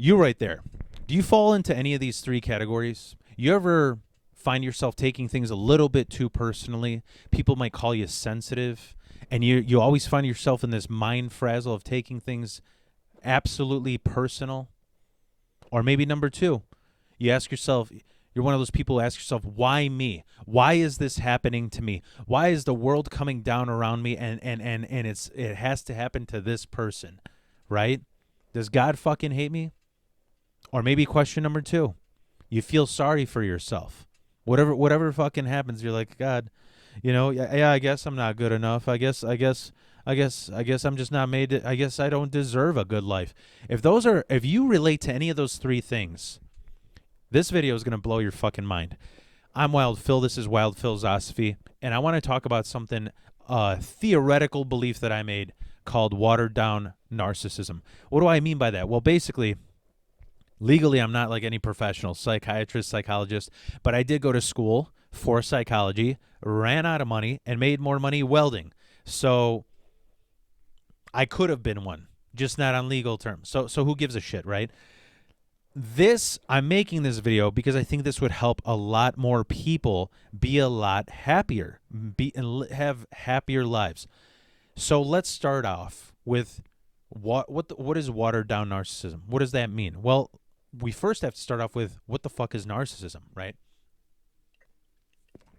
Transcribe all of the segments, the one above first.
You right there. Do you fall into any of these three categories? You ever find yourself taking things a little bit too personally? People might call you sensitive, and you always find yourself in this mind frazzle of taking things absolutely personal. Or maybe number two, you ask yourself, you're one of those people who ask yourself, why me? Why is this happening to me? Why is the world coming down around me and it has to happen to this person, right? Does God fucking hate me? Or maybe question number two, you feel sorry for yourself. Whatever fucking happens, you're like, God, yeah, I guess I'm not good enough. I guess I'm just not made I guess I don't deserve a good life. If you relate to any of those three things, this video is going to blow your fucking mind. I'm Wild Phil. This is Wild Philosophy, and I want to talk about something, theoretical belief that I made called watered down narcissism. What do I mean by that? Well, basically, legally, I'm not like any professional psychiatrist, psychologist, but I did go to school for psychology, ran out of money, and made more money welding. So I could have been one, just not on legal terms. So who gives a shit, right? I'm making this video because I think this would help a lot more people be a lot happier, have happier lives. So let's start off with what is watered down narcissism? What does that mean? Well, we first have to start off with what the fuck is narcissism, right?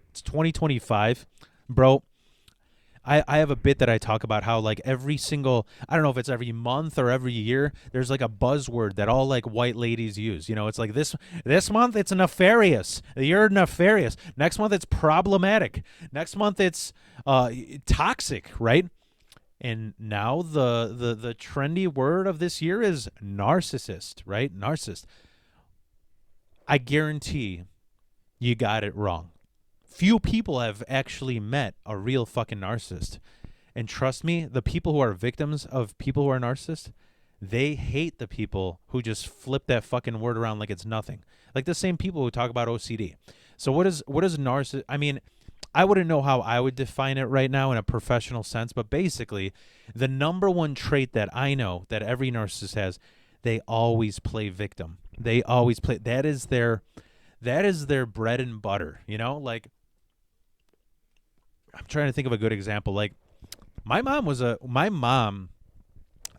It's 2025, bro. I have a bit that I talk about how like every single, I don't know if it's every month or every year, there's like a buzzword that all like white ladies use. It's like this month it's nefarious. You're nefarious. Next month it's problematic. Next month it's toxic, right? And now the trendy word of this year is narcissist, right? Narcissist. I guarantee you got it wrong. Few people have actually met a real fucking narcissist. And trust me, the people who are victims of people who are narcissists, they hate the people who just flip that fucking word around like it's nothing. Like the same people who talk about OCD. So what is narcissist? I mean, I wouldn't know how I would define it right now in a professional sense, but basically, the number one trait that I know that every narcissist has, they always play victim. They always play. That is their bread and butter. Like, I'm trying to think of a good example. Like, my mom,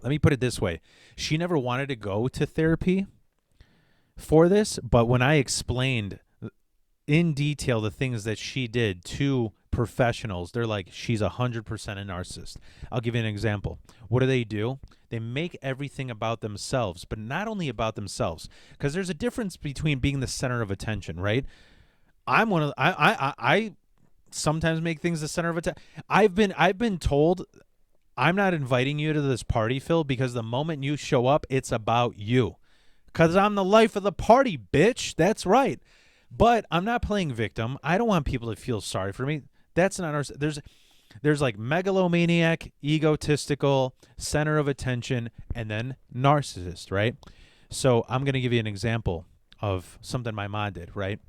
let me put it this way. She never wanted to go to therapy for this, but when I explained in detail the things that she did to professionals, they're like, she's 100% a narcissist. I'll give you an example. What do? They make everything about themselves, but not only about themselves, because there's a difference between being the center of attention, right? I sometimes make things the center of attention. I've been told, I'm not inviting you to this party, Phil, because the moment you show up, it's about you. Because I'm the life of the party, bitch. That's right. But I'm not playing victim. I don't want people to feel sorry for me. That's not our. There's like megalomaniac, egotistical, center of attention, and then narcissist, right? So I'm gonna give you an example of something my mom did, right?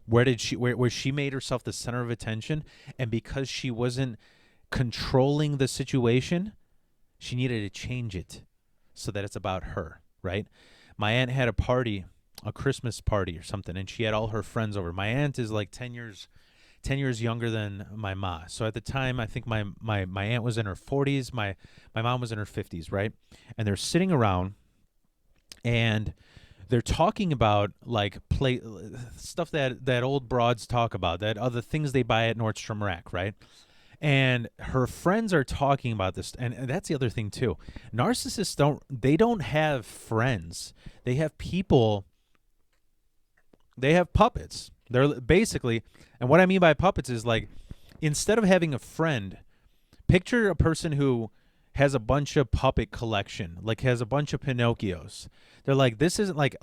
Where she made herself the center of attention, and because she wasn't controlling the situation, she needed to change it so that it's about her, right? My aunt had a party, a Christmas party or something, and she had all her friends over. My aunt is like 10 years younger than my ma. So at the time, I think my aunt was in her 40s, my mom was in her 50s, right? And they're sitting around, and they're talking about like stuff that old broads talk about, that other things they buy at Nordstrom Rack, right? And her friends are talking about this, and that's the other thing too. Narcissists don't have friends. They have people. They have puppets. They're basically, and what I mean by puppets is like, instead of having a friend, picture a person who has a bunch of puppet collection, like has a bunch of Pinocchios. They're like, this isn't like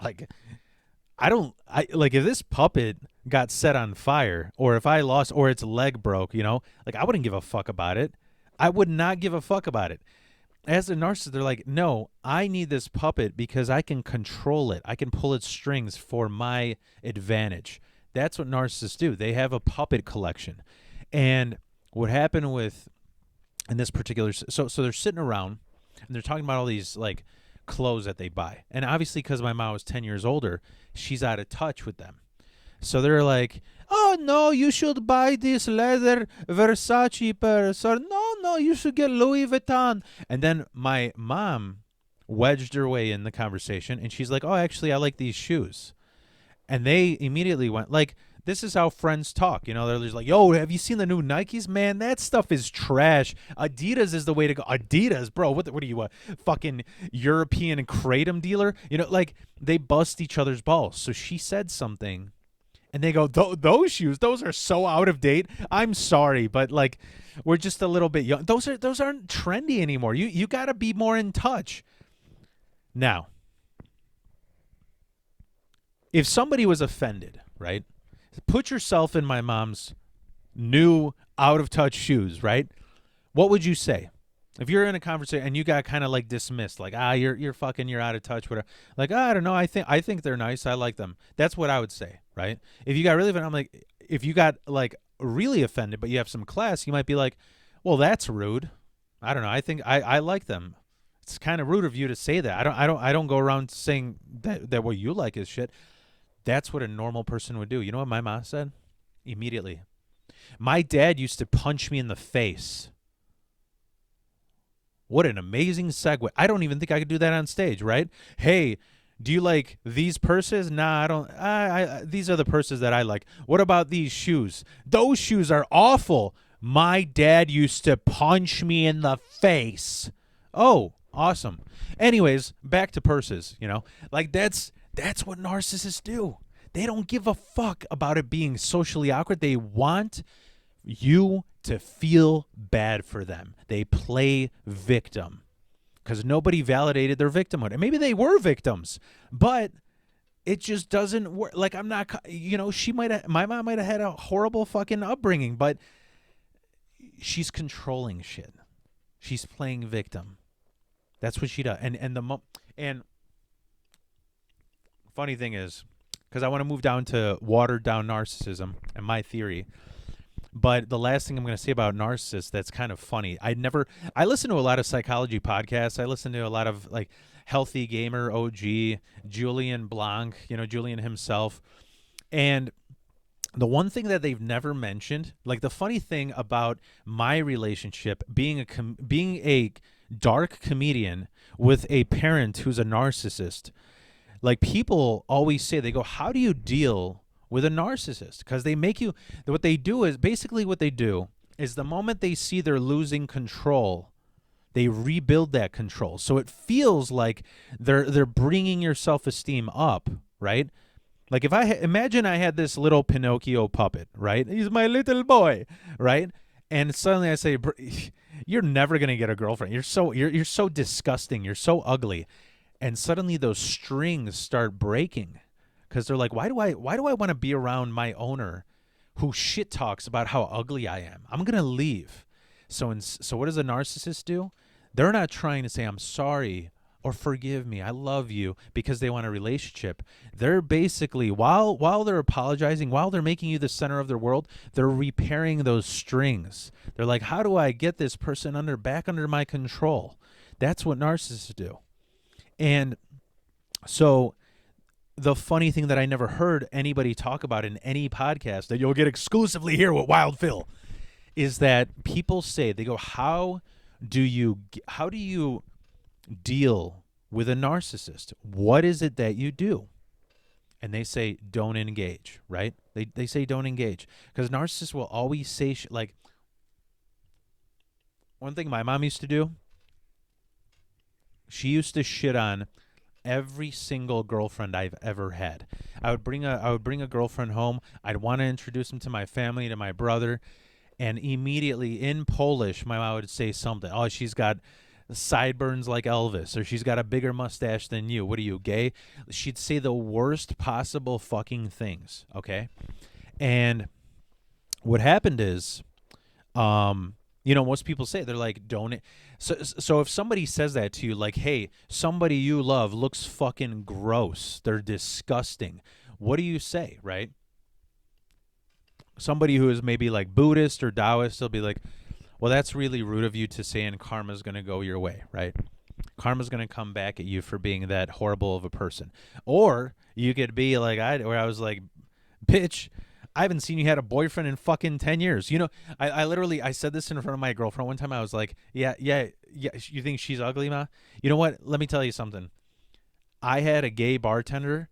if this puppet got set on fire, or if I lost, or its leg broke, like I wouldn't give a fuck about it. I would not give a fuck about it. As a narcissist, they're like, no, I need this puppet because I can control it. I can pull its strings for my advantage. That's what narcissists do. They have a puppet collection. And what happened in this particular, so they're sitting around and they're talking about all these like clothes that they buy. And obviously, because my mom was 10 years older, she's out of touch with them. So they're like, oh, no, you should buy this leather Versace purse. Or no, you should get Louis Vuitton. And then my mom wedged her way in the conversation, and she's like, oh, actually, I like these shoes. And they immediately went, like, this is how friends talk. You know, they're just like, yo, have you seen the new Nikes? Man, that stuff is trash. Adidas is the way to go. Adidas, bro, what are you, a fucking European kratom dealer? You know, like, they bust each other's balls. So she said something, and they go, those shoes, those are so out of date. I'm sorry, but, like, we're just a little bit young. Those aren't trendy anymore. You got to be more in touch. Now, if somebody was offended, right? Put yourself in my mom's new out-of-touch shoes, right? What would you say? If you're in a conversation and you got kind of like dismissed, like, you're out of touch, whatever. Like, I don't know, I think they're nice. I like them. That's what I would say, right? If you got really offended, I'm like, if you got like really offended, but you have some class, you might be like, well, that's rude. I don't know. I think I like them. It's kind of rude of you to say that. I don't go around saying that what you like is shit. That's what a normal person would do. You know what my mom said? Immediately. My dad used to punch me in the face. What an amazing segue. I don't even think I could do that on stage, right? Hey, do you like these purses? Nah, I don't. These are the purses that I like. What about these shoes? Those shoes are awful. My dad used to punch me in the face. Oh, awesome. Anyways, back to purses, you know? Like, that's what narcissists do. They don't give a fuck about it being socially awkward. They want you to feel bad for them. They play victim because nobody validated their victimhood. And maybe they were victims, but it just doesn't work. Like, I'm not, you know, my mom might have had a horrible fucking upbringing, but she's controlling shit. She's playing victim. That's what she does. And funny thing is, because I want to move down to watered down narcissism and my theory, but the last thing I'm going to say about narcissists that's kind of funny. I listen to a lot of psychology podcasts. I listen to a lot of like Healthy Gamer OG, Julian Blanc, you know, Julian himself. And the one thing that they've never mentioned, like the funny thing about my relationship being a dark comedian with a parent who's a narcissist, like people always say, they go, how do you deal with a narcissist? Because they make you, what they do is the moment they see they're losing control, they rebuild that control. So it feels like they're bringing your self-esteem up, right? Like if imagine I had this little Pinocchio puppet, right? He's my little boy, right? And suddenly I say, you're never going to get a girlfriend. You're so disgusting. You're so ugly. And suddenly those strings start breaking because they're like, why do I want to be around my owner who shit talks about how ugly I am? I'm going to leave. So what does a narcissist do? They're not trying to say, I'm sorry or forgive me, I love you, because they want a relationship. They're basically, while they're apologizing, while they're making you the center of their world, they're repairing those strings. They're like, how do I get this person back under my control? That's what narcissists do. And so the funny thing that I never heard anybody talk about in any podcast that you'll get exclusively here with Wild Phil is that people say, they go, how do you deal with a narcissist? What is it that you do? And they say, don't engage, right? They say don't engage because narcissists will always say like, one thing my mom used to do, she used to shit on every single girlfriend I've ever had. I would bring a girlfriend home. I'd want to introduce them to my family, to my brother, and immediately in Polish, my mom would say something. Oh, she's got sideburns like Elvis, or she's got a bigger mustache than you. What are you, gay? She'd say the worst possible fucking things, okay? And what happened is, most people say, they're like, don't. So if somebody says that to you, like, hey, somebody you love looks fucking gross, they're disgusting, what do you say, right? Somebody who is maybe like Buddhist or Taoist, they'll be like, well, that's really rude of you to say, and karma's going to go your way, right? Karma's going to come back at you for being that horrible of a person. Or you could be like where I was like, bitch, I haven't seen you had a boyfriend in fucking 10 years. You know, I literally, I said this in front of my girlfriend one time. I was like, yeah. You think she's ugly, ma? You know what? Let me tell you something. I had a gay bartender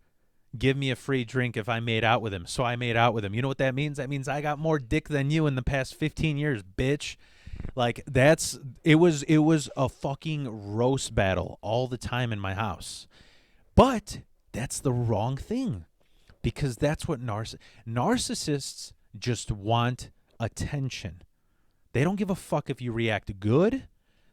give me a free drink if I made out with him. So I made out with him. You know what that means? That means I got more dick than you in the past 15 years, bitch. Like it was a fucking roast battle all the time in my house. But that's the wrong thing. Because that's what narcissists just want attention. They don't give a fuck if you react good.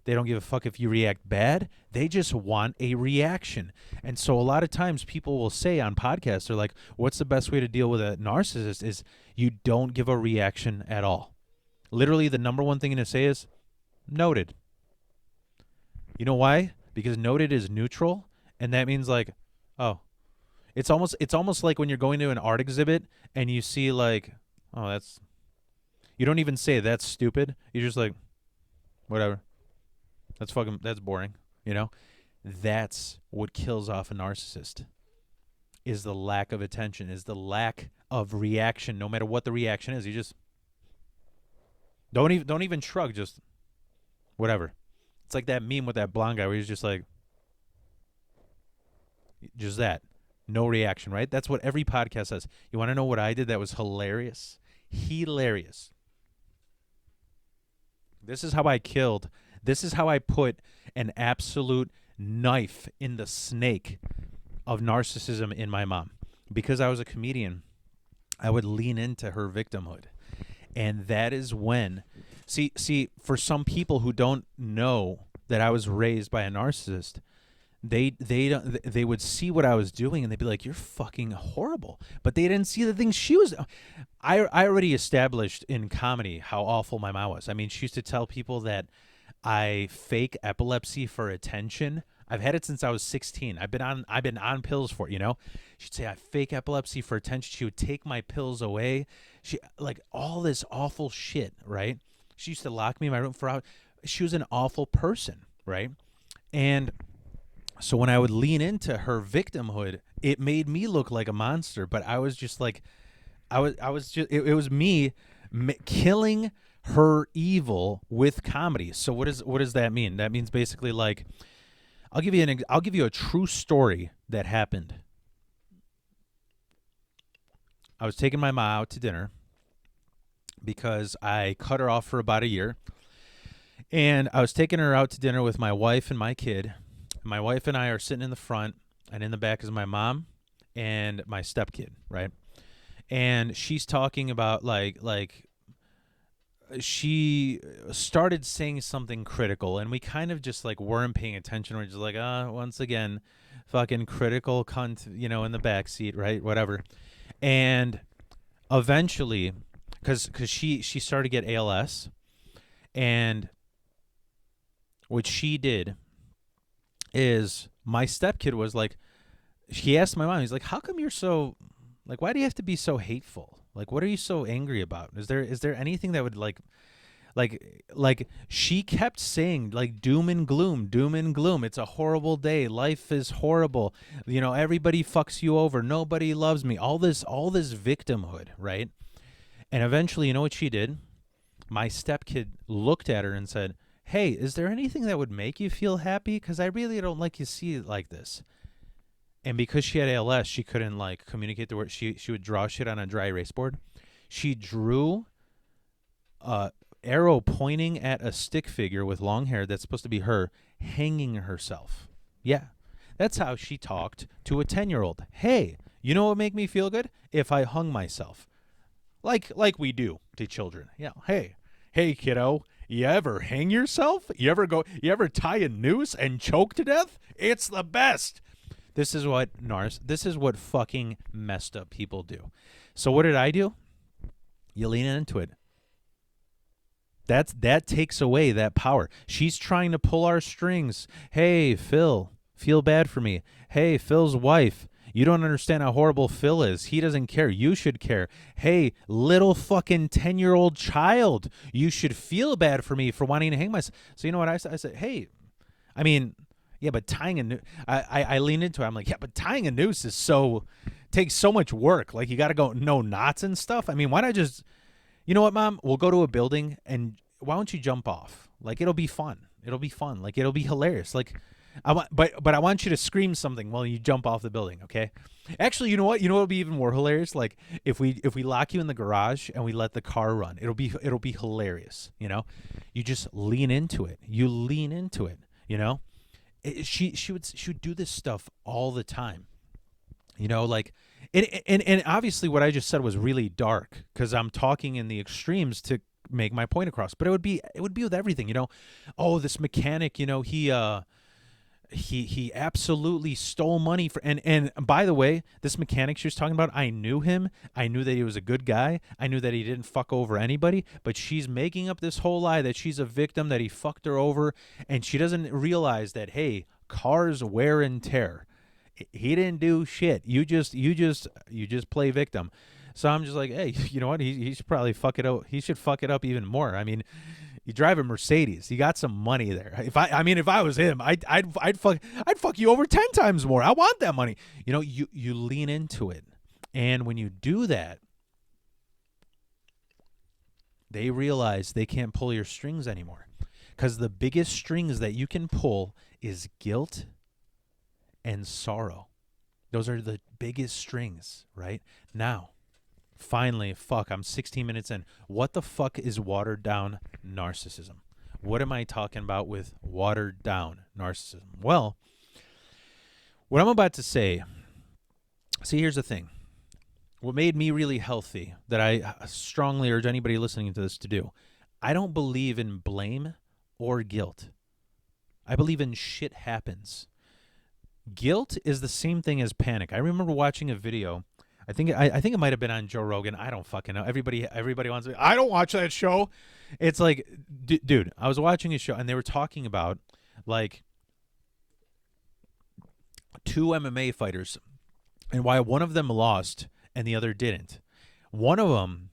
They don't give a fuck if you react bad. They just want a reaction. And so a lot of times people will say on podcasts, they're like, what's the best way to deal with a narcissist is you don't give a reaction at all. Literally the number one thing to say is noted. You know why? Because noted is neutral. And that means like, oh, it's almost like when you're going to an art exhibit and you see like, oh, you don't even say that's stupid. You're just like, whatever. That's boring. You know, that's what kills off a narcissist is the lack of attention, is the lack of reaction. No matter what the reaction is, you just don't even shrug. Just whatever. It's like that meme with that blonde guy where he's just like, just that. No reaction, right? That's what every podcast says. You want to know what I did that was hilarious? Hilarious. This is how I killed. This is how I put an absolute knife in the snake of narcissism in my mom. Because I was a comedian, I would lean into her victimhood. And that is when, see, for some people who don't know that I was raised by a narcissist, they would see what I was doing and they'd be like, you're fucking horrible. But they didn't see the things she was. I already established in comedy how awful my mom was. I mean, she used to tell people that I fake epilepsy for attention. I've had it since I was 16. I've been on pills for it, you know. She'd say I fake epilepsy for attention. She would take my pills away. She like all this awful shit, right? She used to lock me in my room for hours. She was an awful person, right? And so when I would lean into her victimhood, it made me look like a monster. But I was just like, it was me killing her evil with comedy. So what does that mean? That means basically like, I'll give you a true story that happened. I was taking my mom out to dinner because I cut her off for about a year. And I was taking her out to dinner with my wife and my kid. My wife and I are sitting in the front, and in the back is my mom and my stepkid, right? And she's talking about like she started saying something critical, and we kind of just like weren't paying attention. We're just like, once again, fucking critical cunt, you know, in the back seat, right? Whatever. And eventually, because she started to get ALS, and what she did is my stepkid was like, he asked my mom, he's like, how come you're so, like, why do you have to be so hateful? Like, what are you so angry about? Is there anything that would like she kept saying like doom and gloom. It's a horrible day. Life is horrible. You know, everybody fucks you over. Nobody loves me. All this victimhood, right? And eventually, you know what she did? My stepkid looked at her and said, hey, is there anything that would make you feel happy? Because I really don't like you see it like this. And because she had ALS, she couldn't like communicate the word. She would draw shit on a dry erase board. She drew a arrow pointing at a stick figure with long hair that's supposed to be her hanging herself. Yeah, that's how she talked to a 10-year-old. Hey, you know what would make me feel good? If I hung myself. Like we do to children. Yeah, hey kiddo. You ever hang yourself? You ever tie a noose and choke to death? It's the best. This is what fucking messed up people do. So what did I do? You lean into it. That takes away that power. She's trying to pull our strings. Hey, Phil, feel bad for me. Hey, Phil's wife, you don't understand how horrible Phil is. He doesn't care. You should care. Hey, little fucking 10-year-old child, you should feel bad for me for wanting to hang myself. So you know what I said? I said, hey, I mean, Yeah, but tying a noose, I lean into it. I'm like, yeah, but tying a noose takes so much work. Like, you got to go know knots and stuff. I mean, why not just, you know what, Mom? We'll go to a building and why don't you jump off? Like, it'll be fun. It'll be fun. Like, it'll be hilarious. Like, but I want you to scream something while you jump off the building, okay? Actually, you know what? You know what would be even more hilarious? Like, if we lock you in the garage and we let the car run, it'll be hilarious. You know, you just lean into it. You lean into it. You know, she would do this stuff all the time. You know, like, and obviously what I just said was really dark because I'm talking in the extremes to make my point across. But it would be with everything. You know, oh, this mechanic. You know, he absolutely stole money for, and by the way, this mechanic she was talking about, I knew him. I knew that he was a good guy. I knew that he didn't fuck over anybody, but she's making up this whole lie that she's a victim, that he fucked her over, and she doesn't realize that, hey, cars wear and tear. He didn't do shit. You just play victim. So I'm just like, hey, you know what? He should probably fuck it up. He should fuck it up even more. I mean, you drive a Mercedes. You got some money there. If I was him, I'd fuck you over 10 times more. I want that money. You know, you lean into it. And when you do that, they realize they can't pull your strings anymore. Cuz the biggest strings that you can pull is guilt and sorrow. Those are the biggest strings, right? Now, finally, I'm 16 minutes in. What the fuck is watered down narcissism? What am I talking about with watered down narcissism? Well, what I'm about to say, see, here's the thing. What made me really healthy, that I strongly urge anybody listening to this to do, I don't believe in blame or guilt. I believe in shit happens. Guilt is the same thing as panic. I remember watching a video. I think it might have been on Joe Rogan. I don't fucking know. Everybody wants to. I don't watch that show. It's like, dude, I was watching a show and they were talking about like two MMA fighters and why one of them lost and the other didn't. One of them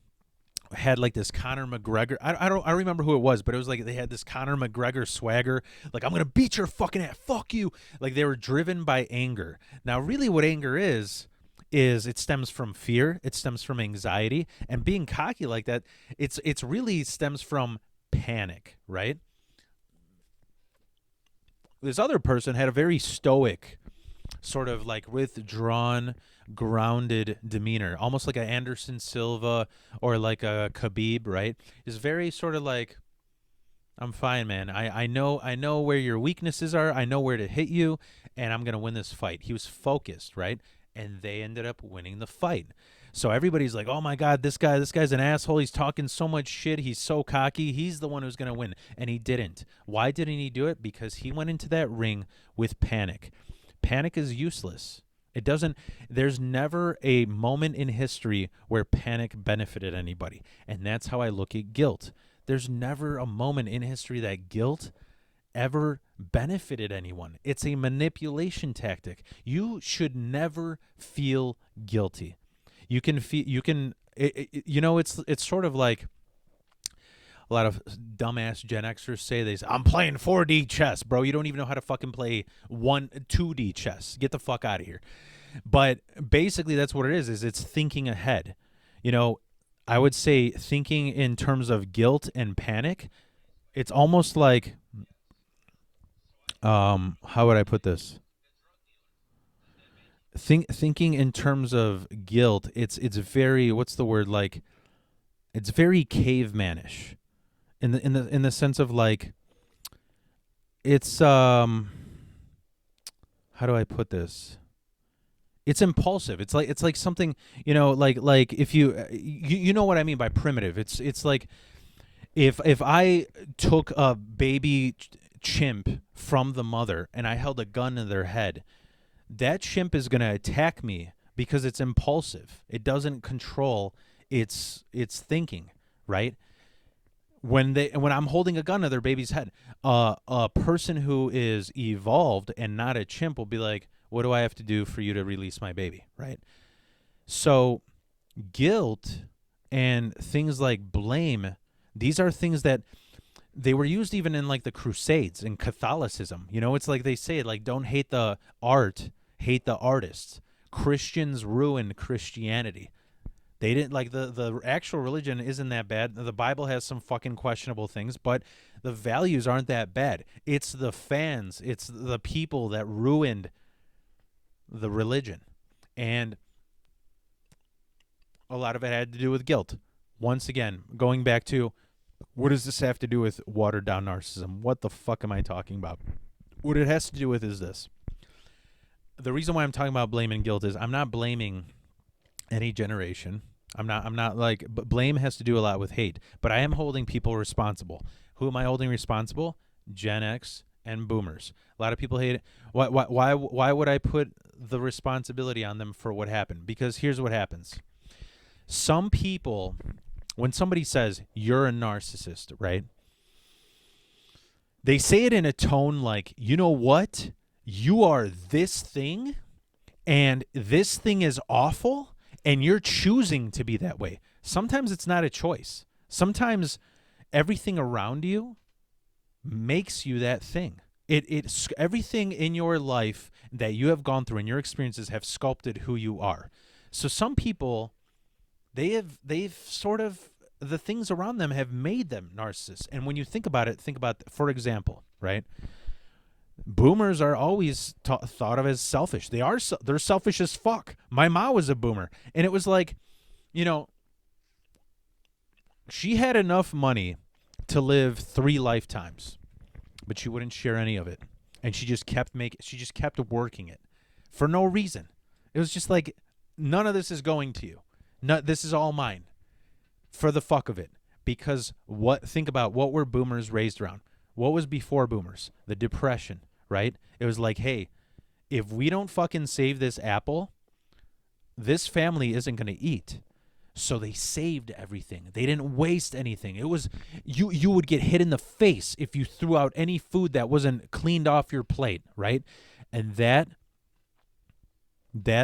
had like this Conor McGregor. I don't remember who it was, but it was like they had this Conor McGregor swagger. Like, I'm gonna beat your fucking ass. Fuck you. Like, they were driven by anger. Now, really, what anger is it stems from fear. It stems from anxiety, and being cocky like that, it's really stems from panic, right? This other person had a very stoic, sort of like withdrawn, grounded demeanor, almost like a Anderson Silva or like a Khabib, right? Is very sort of like, I'm fine, man. I know where your weaknesses are. I know where to hit you, and I'm gonna win this fight. He was focused, right? And they ended up winning the fight. So everybody's like, oh my God, this guy's an asshole. He's talking so much shit. He's so cocky. He's the one who's gonna win. And he didn't. Why didn't he do it? Because he went into that ring with panic. Panic is useless. There's never a moment in history where panic benefited anybody. And that's how I look at guilt. There's never a moment in history that guilt ever benefited anyone. It's a manipulation tactic. You should never feel guilty. It's sort of like a lot of dumbass Gen Xers say, I'm playing 4D chess, bro. You don't even know how to fucking play 2D chess. Get the fuck out of here. But basically that's what it is it's thinking ahead. You know, I would say thinking in terms of guilt and panic, it's almost like, how would I put this? Thinking in terms of guilt, it's very, what's the word, like, it's very cavemanish. In the sense of like, it's how do I put this? It's impulsive. It's like something, you know, like if you know what I mean by primitive. It's like if I took a baby chimp from the mother and I held a gun to their head, that chimp is going to attack me because it's impulsive. It doesn't control its thinking, right? When I'm holding a gun to their baby's head, a person who is evolved and not a chimp will be like, what do I have to do for you to release my baby, right? So guilt and things like blame, these are things that they were used even in like the Crusades and Catholicism. You know, it's like they say, like, don't hate the art, hate the artists. Christians ruined Christianity. They didn't like the actual religion isn't that bad. The Bible has some fucking questionable things, but the values aren't that bad. It's the fans, it's the people that ruined the religion. And a lot of it had to do with guilt. Once again, going back to, what does this have to do with watered down narcissism? What the fuck am I talking about? What it has to do with is this. The reason why I'm talking about blame and guilt is I'm not blaming any generation. I'm not like, but blame has to do a lot with hate, but I am holding people responsible. Who am I holding responsible? Gen X and boomers. A lot of people hate it. Why would I put the responsibility on them for what happened? Because here's what happens. Some people, when somebody says you're a narcissist, right? They say it in a tone like, you know what? You are this thing, and this thing is awful, and you're choosing to be that way. Sometimes it's not a choice. Sometimes everything around you makes you that thing. It's everything in your life that you have gone through and your experiences have sculpted who you are. So some people, they've sort of, the things around them have made them narcissists. And when you think about it, for example, right? Boomers are always thought of as selfish. They're selfish as fuck. My mom was a boomer, and it was like, you know, she had enough money to live 3 lifetimes, but she wouldn't share any of it, and she just kept working it for no reason. It was just like, none of this is going to you. No, this is all mine for the fuck of it. Because think about what were boomers raised around? What was before boomers? The Depression. Right? It was like, hey, if we don't fucking save this apple, this family isn't going to eat. So they saved everything. They didn't waste anything. It was, you would get hit in the face if you threw out any food that wasn't cleaned off your plate, right? And that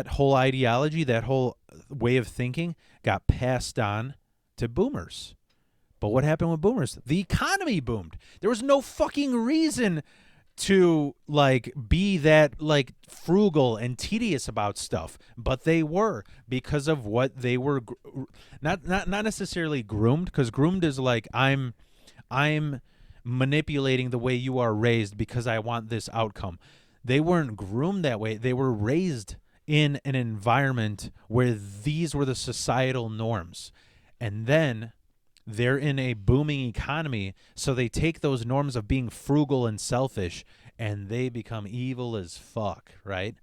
whole ideology, that whole way of thinking got passed on to boomers. But what happened with boomers? The economy boomed. There was no fucking reason to like be that like frugal and tedious about stuff, but they were, because of what they were not necessarily groomed, because groomed is like, I'm manipulating the way you are raised because I want this outcome. They weren't groomed that way. They were raised in an environment where these were the societal norms, and then they're in a booming economy, so they take those norms of being frugal and selfish, and they become evil as fuck, right?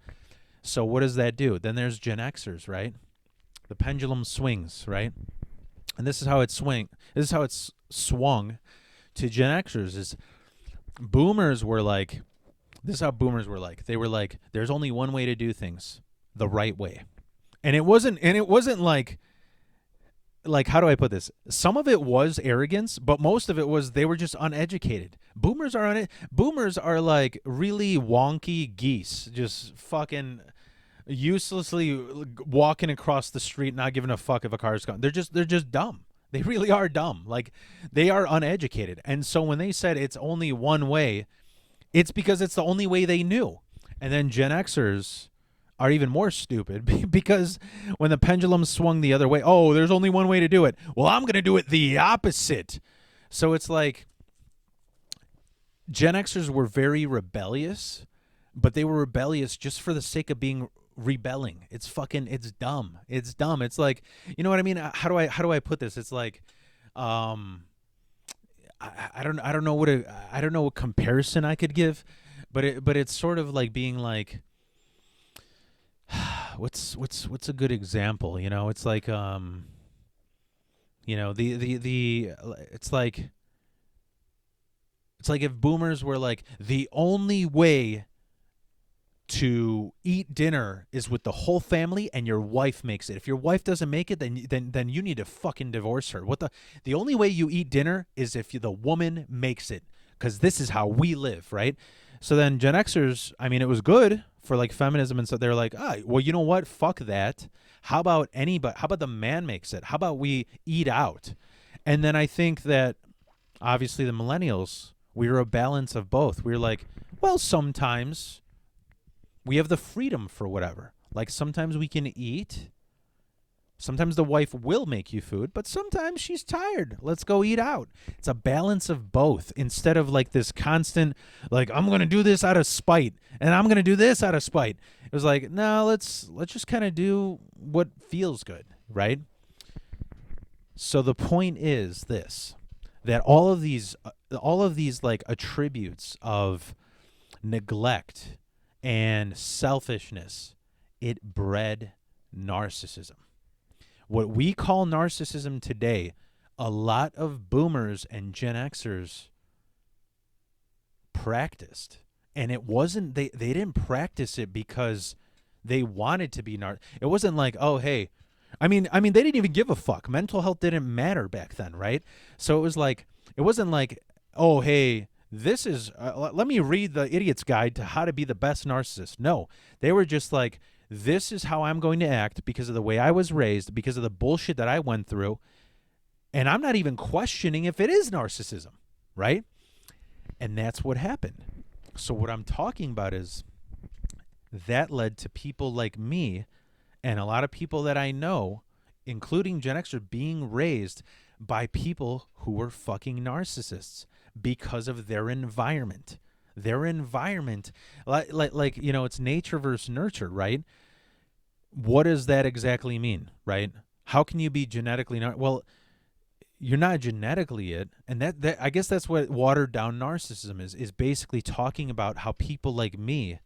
So what does that do? Then there's Gen Xers, right? The pendulum swings, right? And this is how it's swung to Gen Xers. Is boomers were like, this is how boomers were like. They were like, there's only one way to do things, the right way. And it wasn't like, how do I put this? Some of it was arrogance, but most of it was they were just uneducated. Boomers are like really wonky geese, just fucking uselessly walking across the street, not giving a fuck if a car's coming. They're just dumb. They really are dumb. Like, they are uneducated. And so when they said it's only one way, it's because it's the only way they knew. And then Gen Xers are even more stupid, because when the pendulum swung the other way, oh, there's only one way to do it. Well, I'm going to do it the opposite. So it's like Gen Xers were very rebellious, but they were rebellious just for the sake of being rebelling. It's dumb. It's dumb. It's like, you know what I mean? How do I put this? It's like, I don't know what comparison I could give, but it's sort of like being like, what's a good example? You know, it's like, you know, it's like if boomers were like, the only way to eat dinner is with the whole family and your wife makes it. If your wife doesn't make it, then you need to fucking divorce her. The only way you eat dinner is if the woman makes it, because this is how we live, right? So then Gen Xers, I mean, it was good for like feminism, and so they're like, well, you know what? Fuck that. How about the man makes it? How about we eat out? And then I think that Obviously, the millennials, we were a balance of both. We were like, well, sometimes we have the freedom for whatever. Like sometimes we can eat. Sometimes the wife will make you food, but sometimes she's tired. Let's go eat out. It's a balance of both instead of like this constant, like, I'm going to do this out of spite and I'm going to do this out of spite. It was like, no, let's just kind of do what feels good, right? So the point is this, that all of these like attributes of neglect and selfishness, it bred narcissism. What we call narcissism today, a lot of boomers and Gen Xers practiced. And it wasn't, they didn't practice it because they wanted to be it wasn't like, oh, hey, I mean, they didn't even give a fuck. Mental health didn't matter back then, right? So it wasn't like, oh, hey, this is, let me read the idiot's guide to how to be the best narcissist. No, they were just like, this is how I'm going to act because of the way I was raised, because of the bullshit that I went through. And I'm not even questioning if it is narcissism, right? And that's what happened. So what I'm talking about is that led to people like me and a lot of people that I know, including Gen Xers, being raised by people who were fucking narcissists because of their environment. Their environment, like you know, it's nature versus nurture, right? What does that exactly mean, right? How can you be genetically well? You're not genetically it, and that I guess that's what watered down narcissism is basically talking about how people like me,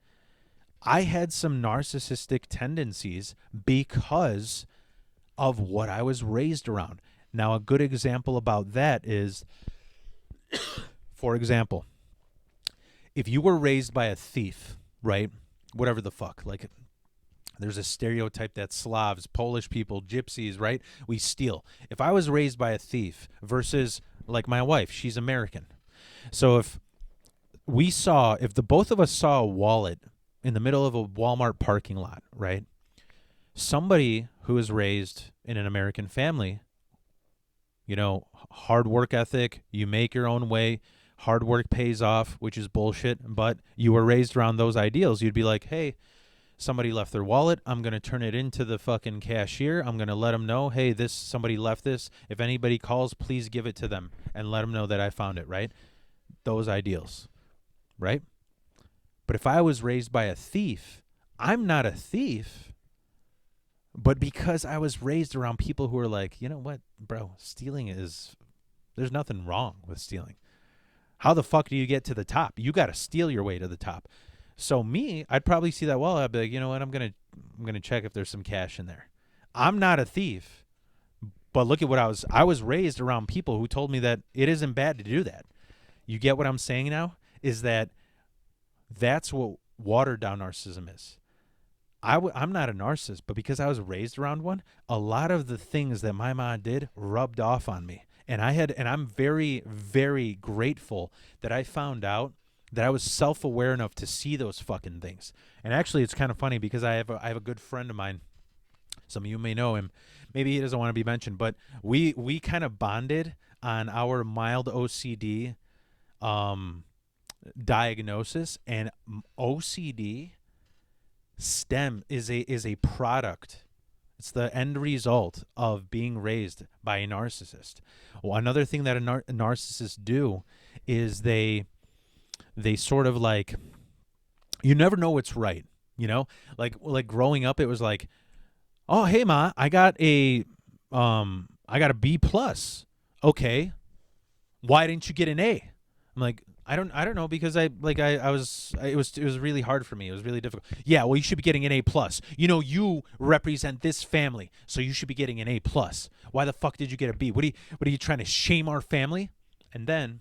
I had some narcissistic tendencies because of what I was raised around. Now, a good example about that is, for example, if you were raised by a thief, right? Whatever the fuck, like there's a stereotype that Slavs, Polish people, gypsies, right? We steal. If I was raised by a thief versus like my wife, she's American. So if the both of us saw a wallet in the middle of a Walmart parking lot, right? Somebody who is raised in an American family, you know, hard work ethic, you make your own way, hard work pays off, which is bullshit, but you were raised around those ideals. You'd be like, hey, somebody left their wallet. I'm going to turn it into the fucking cashier. I'm going to let them know, hey, somebody left this. If anybody calls, please give it to them and let them know that I found it, right? Those ideals, right? But if I was raised by a thief, I'm not a thief. But because I was raised around people who are like, you know what, bro, there's nothing wrong with stealing. How the fuck do you get to the top? You got to steal your way to the top. So me, I'd probably see that wallet. I'd be like, you know what? I'm gonna check if there's some cash in there. I'm not a thief, but look at what I was raised around people who told me that it isn't bad to do that. You get what I'm saying now? Is that's what watered down narcissism is. I'm not a narcissist, but because I was raised around one, a lot of the things that my mom did rubbed off on me, and I'm very, very grateful that I found out that I was self-aware enough to see those fucking things. And actually, it's kind of funny because I have a good friend of mine. Some of you may know him. Maybe he doesn't want to be mentioned, but we kind of bonded on our mild OCD diagnosis. And OCD is a product. It's the end result of being raised by a narcissist. Well, another thing that a narcissist do is they sort of like, you never know what's right, you know, like growing up, it was like, oh, hey ma, I got a B plus. Okay. Why didn't you get an A? I'm like, I don't know, because it was really hard for me. It was really difficult. Yeah. Well, you should be getting an A plus. You know, you represent this family, so you should be getting an A plus. Why the fuck did you get a B? What are you trying to shame our family? And then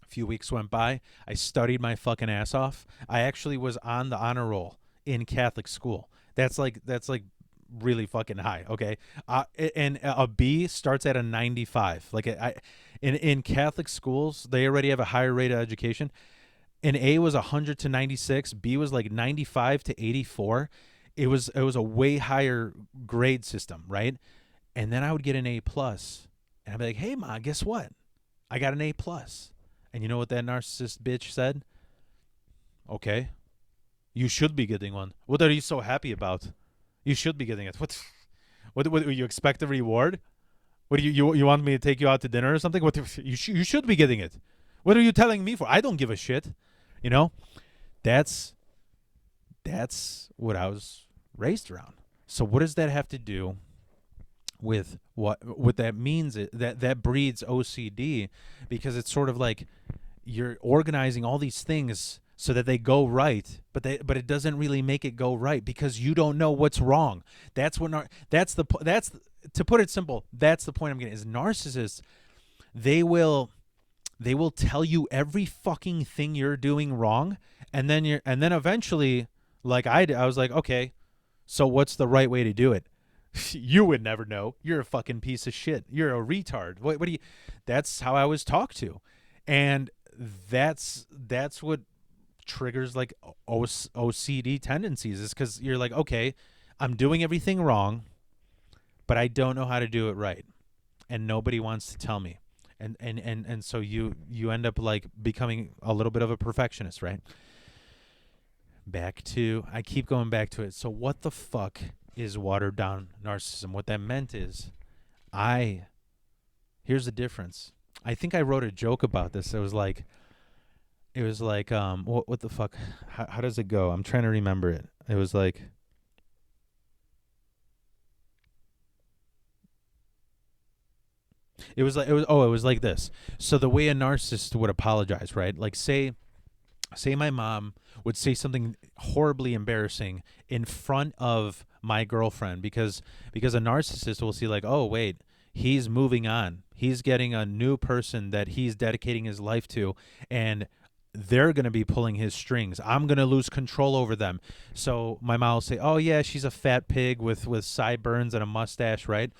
a few weeks went by. I studied my fucking ass off. I actually was on the honor roll in Catholic school. That's like really fucking high. Okay. And a B starts at a 95. Like in Catholic schools, they already have a higher rate of education. An A was 100 to 96. B was like 95 to 84. It was a way higher grade system, right? And then I would get an A plus, and I'd be like, "Hey, ma, guess what? I got an A plus. And you know what that narcissist bitch said? Okay, you should be getting one. What are you so happy about? You should be getting it. What you expect a reward? What do you want me to take you out to dinner or something? What you should be getting it. What are you telling me for? I don't give a shit. You know, that's what I was raised around. So what does that have to do with what that means? That breeds OCD, because it's sort of like you're organizing all these things so that they go right, but it doesn't really make it go right because you don't know what's wrong. That's to put it simple. That's the point I'm getting. Is narcissists, they will tell you every fucking thing you're doing wrong, and then eventually, like I was like, okay, so what's the right way to do it? You would never know. You're a fucking piece of shit. You're a retard. What do you? That's how I was talked to, and that's what triggers like OCD tendencies, is because you're like, okay, I'm doing everything wrong, but I don't know how to do it right, and nobody wants to tell me, and so you end up like becoming a little bit of a perfectionist, right? I keep going back to it. So what the fuck is watered down narcissism? What that meant is, here's the difference. I think I wrote a joke about this. It was like, what the fuck? How does it go? I'm trying to remember it. It was like, it was like this. So the way a narcissist would apologize, right? Like say my mom would say something horribly embarrassing in front of my girlfriend, because a narcissist will see like, oh wait, he's moving on. He's getting a new person that he's dedicating his life to, and they're going to be pulling his strings. I'm going to lose control over them. So my mom will say, oh yeah, she's a fat pig with sideburns and a mustache, right?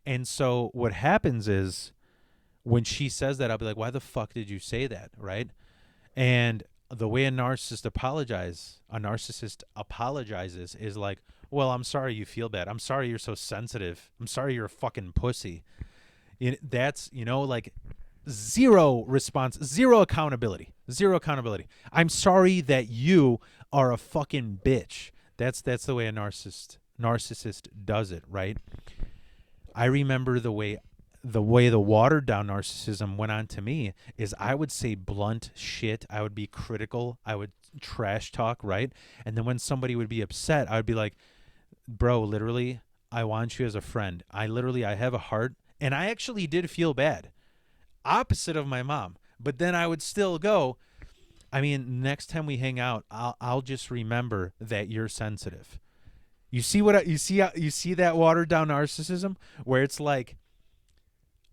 And so what happens is, when she says that, I'll be like, why the fuck did you say that, right? And the way a narcissist apologizes is like, well, I'm sorry you feel bad. I'm sorry you're so sensitive. I'm sorry you're a fucking pussy. That's, like, zero response, zero accountability. I'm sorry that you are a fucking bitch. That's the way a narcissist does it, right? I remember the way the watered down narcissism went on to me is I would say blunt shit. I would be critical. I would trash talk, right? And then when somebody would be upset, I would be like, bro, literally, I want you as a friend. I have a heart. And I actually did feel bad. Opposite of my mom. But then I would still go, I mean, next time we hang out, I'll just remember that you're sensitive. You see you see that watered down narcissism where it's like,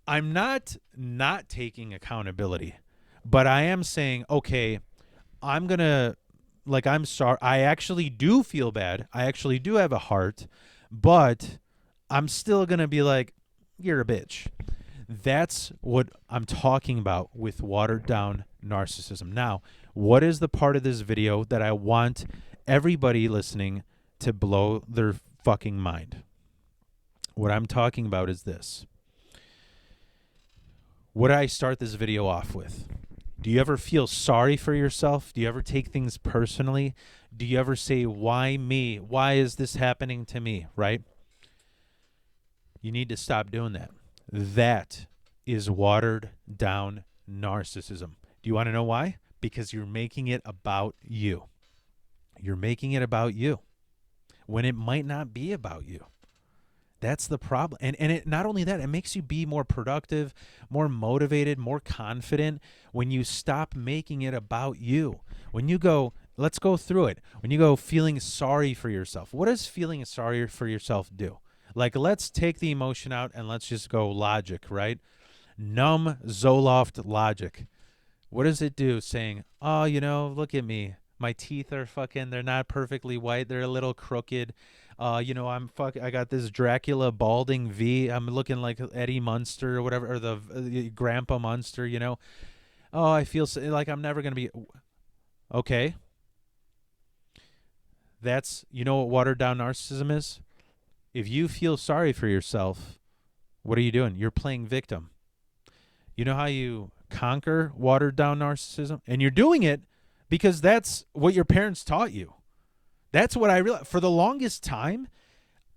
I'm not taking accountability, but I am saying, okay, I'm sorry. I actually do feel bad. I actually do have a heart, but I'm still going to be like, you're a bitch. That's what I'm talking about with watered down narcissism. Now, what is the part of this video that I want everybody listening to blow their fucking mind? What I'm talking about is this. What did I start this video off with? Do you ever feel sorry for yourself? Do you ever take things personally? Do you ever say, why me? Why is this happening to me, right? You need to stop doing that. That is watered down narcissism. Do you want to know why? Because you're making it about you. You're making it about you when it might not be about you. That's the problem. And it, not only that, it makes you be more productive, more motivated, more confident when you stop making it about you. When you go, let's go through it. When you go feeling sorry for yourself, what does feeling sorry for yourself do? Like, let's take the emotion out and let's just go logic, right? Numb Zoloft logic. What does it do saying, oh, look at me. My teeth are they're not perfectly white. They're a little crooked. I got this Dracula balding V. I'm looking like Eddie Munster or whatever, or the Grandpa Munster, Oh, I feel like I'm never going to be. Okay. That's, what watered down narcissism is? If you feel sorry for yourself, what are you doing? You're playing victim. You know how you conquer watered down narcissism? And you're doing it because that's what your parents taught you. That's what I realized. For the longest time,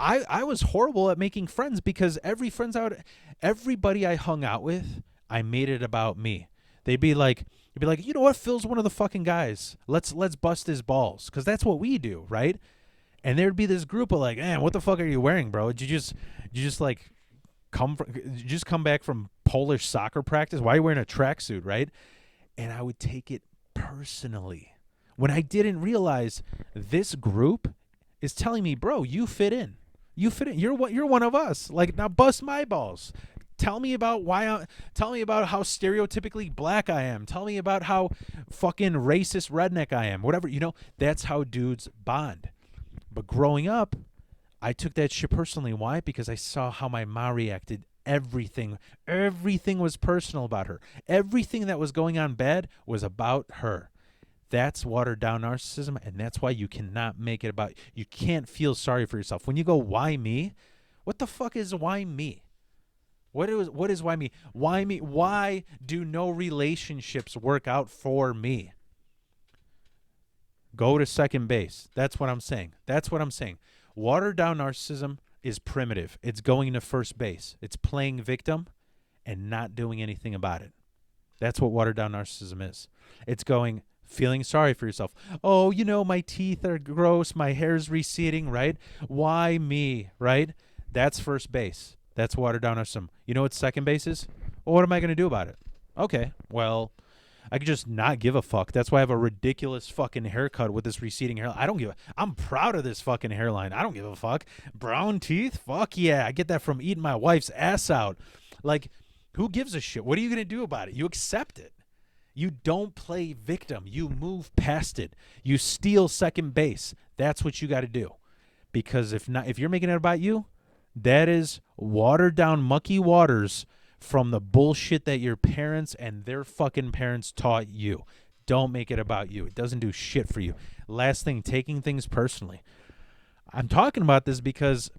I was horrible at making friends because everybody I hung out with, I made it about me. They'd be like, you know what? Phil's one of the fucking guys. Let's bust his balls, because that's what we do, right? And there'd be this group of like, man, what the fuck are you wearing, bro? Did you just like come back from Polish soccer practice? Why are you wearing a tracksuit, right? And I would take it personally when I didn't realize this group is telling me, bro, you fit in. You fit in. You're one of us. Like, now bust my balls. Tell me about tell me about how stereotypically black I am. Tell me about how fucking racist redneck I am. Whatever, that's how dudes bond. But growing up, I took that shit personally. Why? Because I saw how my mom reacted. Everything was personal about her. Everything that was going on bad was about her. That's watered down narcissism, and that's why you cannot make it about, you can't feel sorry for yourself. When you go, why me? What the fuck is why me? What is why me? Why me? Why do no relationships work out for me? Go to second base. That's what I'm saying. Watered down narcissism is primitive. It's going to first base. It's playing victim and not doing anything about it. That's what watered down narcissism is. It's feeling sorry for yourself. Oh, my teeth are gross. My hair's receding, right? Why me, right? That's first base. That's watered down narcissism. You know what second base is? Well, what am I going to do about it? Okay, well, I could just not give a fuck. That's why I have a ridiculous fucking haircut with this receding hairline. I'm proud of this fucking hairline. I don't give a fuck. Brown teeth? Fuck yeah. I get that from eating my wife's ass out. Like, who gives a shit? What are you going to do about it? You accept it. You don't play victim. You move past it. You steal second base. That's what you got to do. Because if you're making it about you, that is watered down mucky waters from the bullshit that your parents and their fucking parents taught you. Don't make it about you. It doesn't do shit for you. Last thing, taking things personally. I'm talking about this because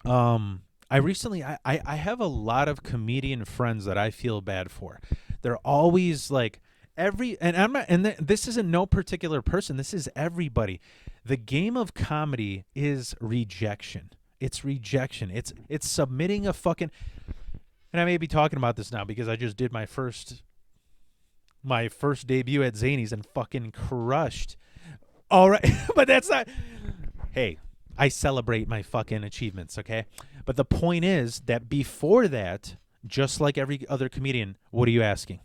I have a lot of comedian friends that I feel bad for. They're always like this isn't no particular person. This is everybody. The game of comedy is rejection. It's rejection. It's submitting a fucking, and I may be talking about this now because I just did my first debut at Zany's and fucking crushed. All right, but that's not. Hey, I celebrate my fucking achievements, okay? But the point is that before that, just like every other comedian, what are you asking?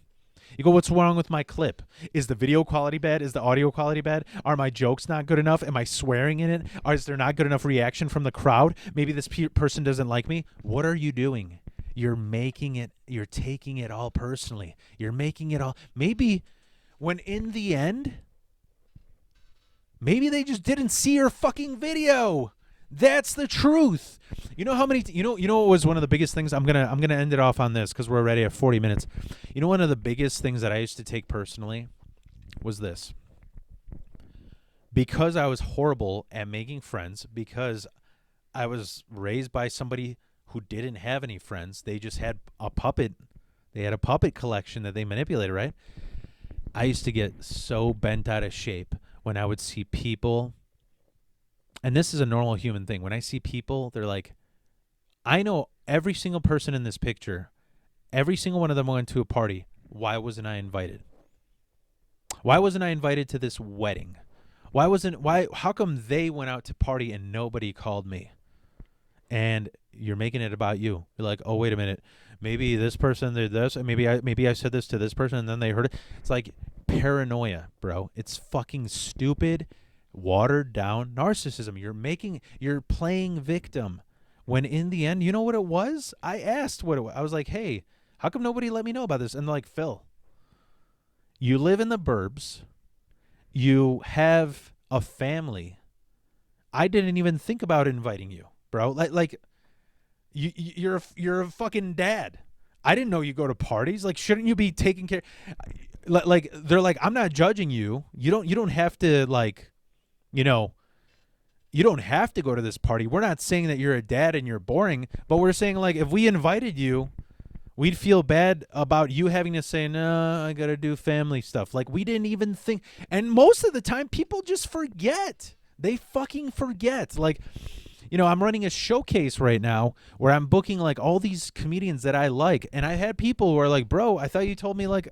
You go, what's wrong with my clip? Is the video quality bad? Is the audio quality bad? Are my jokes not good enough? Am I swearing in it? Or is there not good enough reaction from the crowd? Maybe this person doesn't like me. What are you doing? You're taking it all personally. You're making it all. Maybe when in the end, maybe they just didn't see your fucking video. That's the truth. You know how many? You know what was one of the biggest things? I'm gonna end it off on this because we're already at 40 minutes. You know, one of the biggest things that I used to take personally was this. Because I was horrible at making friends, because I was raised by somebody who didn't have any friends. They just had a puppet. They had a puppet collection that they manipulated, right? I used to get so bent out of shape when I would see people. And this is a normal human thing. When I see people, they're like, I know every single person in this picture, every single one of them went to a party. Why wasn't I invited? Why wasn't I invited to this wedding? How come they went out to party and nobody called me? And you're making it about you. You're like, oh, wait a minute. Maybe this person did this, and maybe I said this to this person, and then they heard it. It's like paranoia, bro. It's fucking stupid. Watered down narcissism. You're playing victim when in the end, you know what it was? I asked what it was. I was like, hey, how come nobody let me know about this? And they're like, Phil, you live in the burbs. You have a family. I didn't even think about inviting you, bro. Like you're a fucking dad. I didn't know you go to parties. Like, shouldn't you be taking care? Like, they're like, I'm not judging you. You don't have to, like, you don't have to go to this party. We're not saying that you're a dad and you're boring, but we're saying, like, if we invited you, We'd feel bad about you having to say, no, I got to do family stuff. Like, we didn't even think. And most of the time, people just forget. They fucking forget. Like, I'm running a showcase right now where I'm booking, like, all these comedians that I like. And I had people who are like, bro, I thought you told me, like,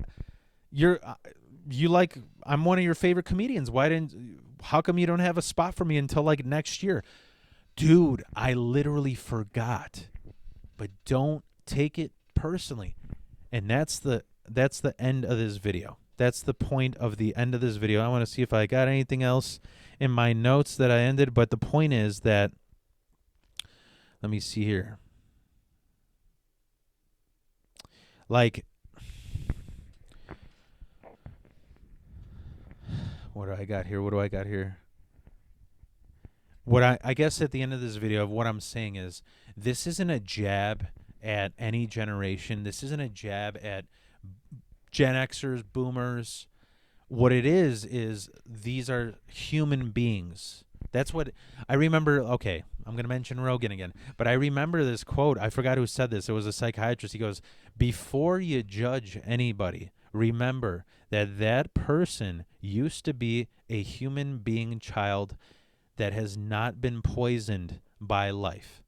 I'm one of your favorite comedians. How come you don't have a spot for me until, like, next year? Dude, I literally forgot. But don't take it personally. And that's the end of this video. That's the point of the end of this video. I want to see if I got anything else in my notes that I ended, but the point is that, let me see here. Like, what do I got here? What I guess at the end of this video, of what I'm saying is, this isn't a jab at any generation. This isn't a jab at Gen Xers, boomers. What it is these are human beings. That's what I remember. Okay, I'm going to mention Rogan again, but I remember this quote. I forgot who said this. It was a psychiatrist. He goes, before you judge anybody, remember that person used to be a human being child that has not been poisoned by life.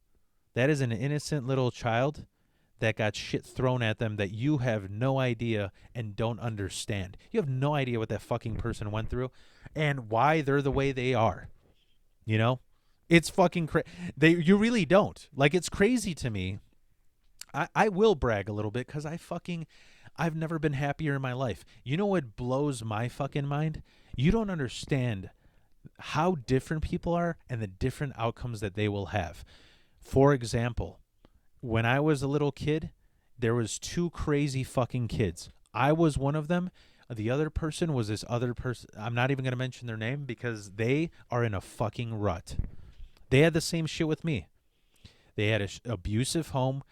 That is an innocent little child that got shit thrown at them that you have no idea and don't understand. You have no idea what that fucking person went through and why they're the way they are. It's fucking crazy. You really don't. Like, it's crazy to me. I will brag a little bit because I've never been happier in my life. You know what blows my fucking mind? You don't understand how different people are and the different outcomes that they will have. For example, when I was a little kid, there was 2 crazy fucking kids. I was one of them. The other person was this other person. I'm not even going to mention their name because they are in a fucking rut. They had the same shit with me. They had an abusive home.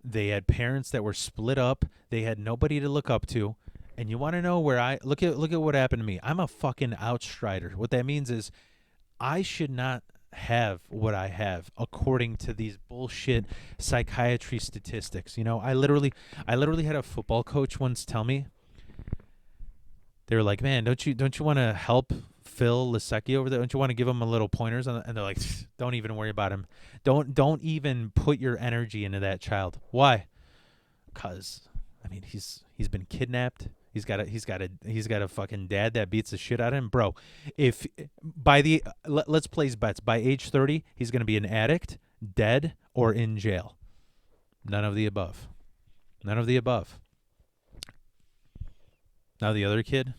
They had parents that were split up. They had nobody to look up to. And you want to know where look at what happened to me. I'm a fucking outsider. What that means is I should not have what I have according to these bullshit psychiatry statistics. I literally had a football coach once tell me, they were like, man, don't you want to help Phil Lisecki over there? Don't you want to give him a little pointers? And they're like, don't even worry about him. Don't even put your energy into that child. Why? Because he's been kidnapped. He's got a fucking dad that beats the shit out of him, bro. If let's place bets, by age 30, he's going to be an addict, dead, or in jail. None of the above. Now the other kid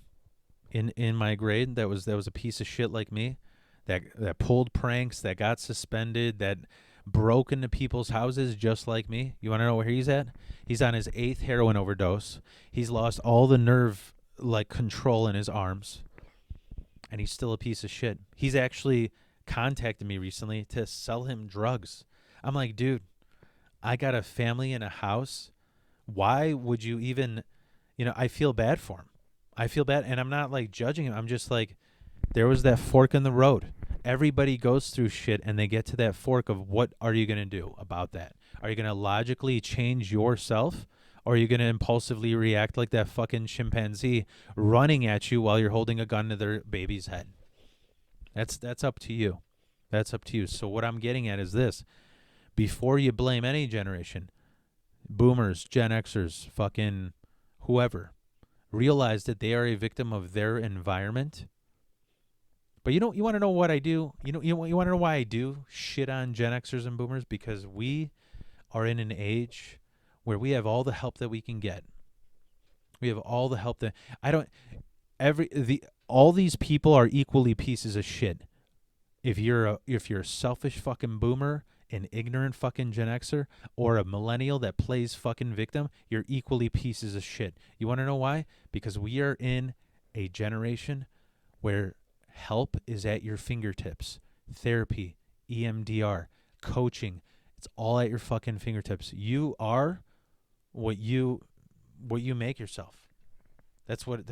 in my grade that was a piece of shit like me, that pulled pranks, that got suspended, that broke into people's houses just like me. You want to know where he's at? He's on his 8th heroin overdose. He's lost all the nerve control in his arms, and he's still a piece of shit. He's actually contacted me recently to sell him drugs. I'm like, dude, I got a family and a house. Why would you even, I feel bad for him. I feel bad, and I'm not like judging him. I'm just like, there was that fork in the road. Everybody goes through shit, and they get to that fork of what are you going to do about that? Are you going to logically change yourself, or are you going to impulsively react like that fucking chimpanzee running at you while you're holding a gun to their baby's head? That's up to you. That's up to you. So what I'm getting at is this. Before you blame any generation, boomers, Gen Xers, fucking whoever, realize that they are a victim of their environment. But you want to know what I do? You want to know why I do shit on Gen Xers and boomers? Because we are in an age where we have all the help that we can get. We have all the help that all these people are equally pieces of shit. If you're a selfish fucking boomer, an ignorant fucking Gen Xer, or a millennial that plays fucking victim, you're equally pieces of shit. You want to know why? Because we are in a generation where help is at your fingertips. Therapy, EMDR, coaching, it's all at your fucking fingertips. You are what you make yourself. That's what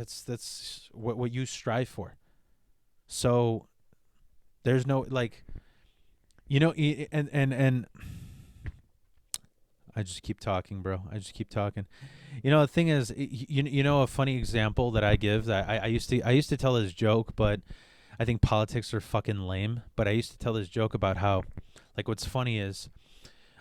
you strive for. So there's no and I just keep talking, bro. I just keep talking. You know, the thing is, you know, a funny example that I give that I used to tell this joke, but I think politics are fucking lame. But I used to tell this joke about how, like, what's funny is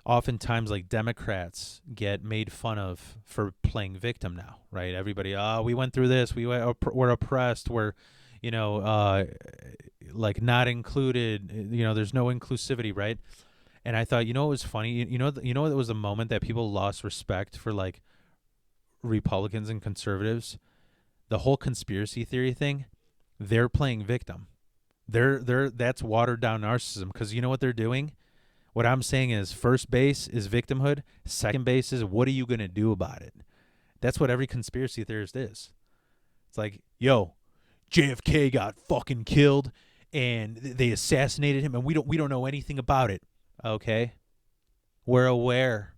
oftentimes like Democrats get made fun of for playing victim now, right? Everybody, we went through this, we're oppressed, we're, you know, like not included, you know, there's no inclusivity, right? And I thought, you know, it was funny, you know, it was a moment that people lost respect for like Republicans and conservatives. The whole conspiracy theory thing, they're playing victim. They're that's watered down narcissism because you know what they're doing. What I'm saying is first base is victimhood. Second base is what are you going to do about it? That's what every conspiracy theorist is. It's like, yo, JFK got fucking killed and they assassinated him and we don't know anything about it. Okay. We're aware.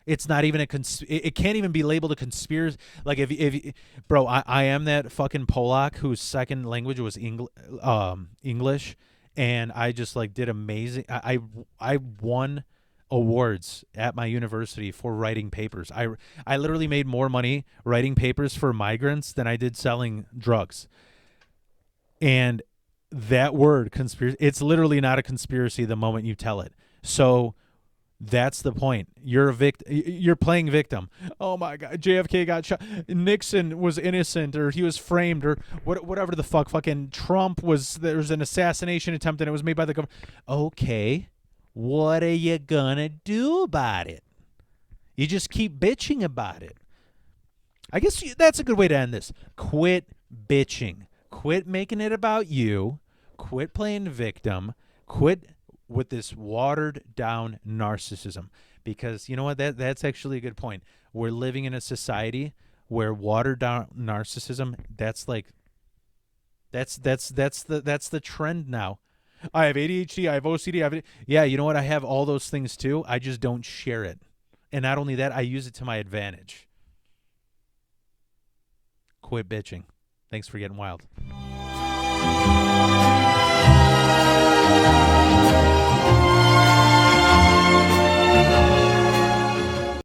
It's not even it can't even be labeled a conspiracy. Like if bro, I am that fucking Polak whose second language was English, and I just like did amazing. I won awards at my university for writing papers. I literally made more money writing papers for migrants than I did selling drugs. And that word conspiracy, it's literally not a conspiracy the moment you tell it. So that's the point. You're a you're playing victim. Oh my God, JFK got shot. Nixon was innocent, or he was framed, or whatever the fuck. Fucking Trump was. There was an assassination attempt, and it was made by the government. Okay, what are you gonna do about it? You just keep bitching about it. I guess that's a good way to end this. Quit bitching. Quit making it about you. Quit playing victim. Quit with this watered down narcissism, because you know what, that's actually a good point. We're living in a society where watered down narcissism, that's the trend now. I have ADHD, I have OCD, yeah, you know what, I have all those things too. I just don't share it. And not only that, I use it to my advantage. Quit bitching. Thanks for getting wild.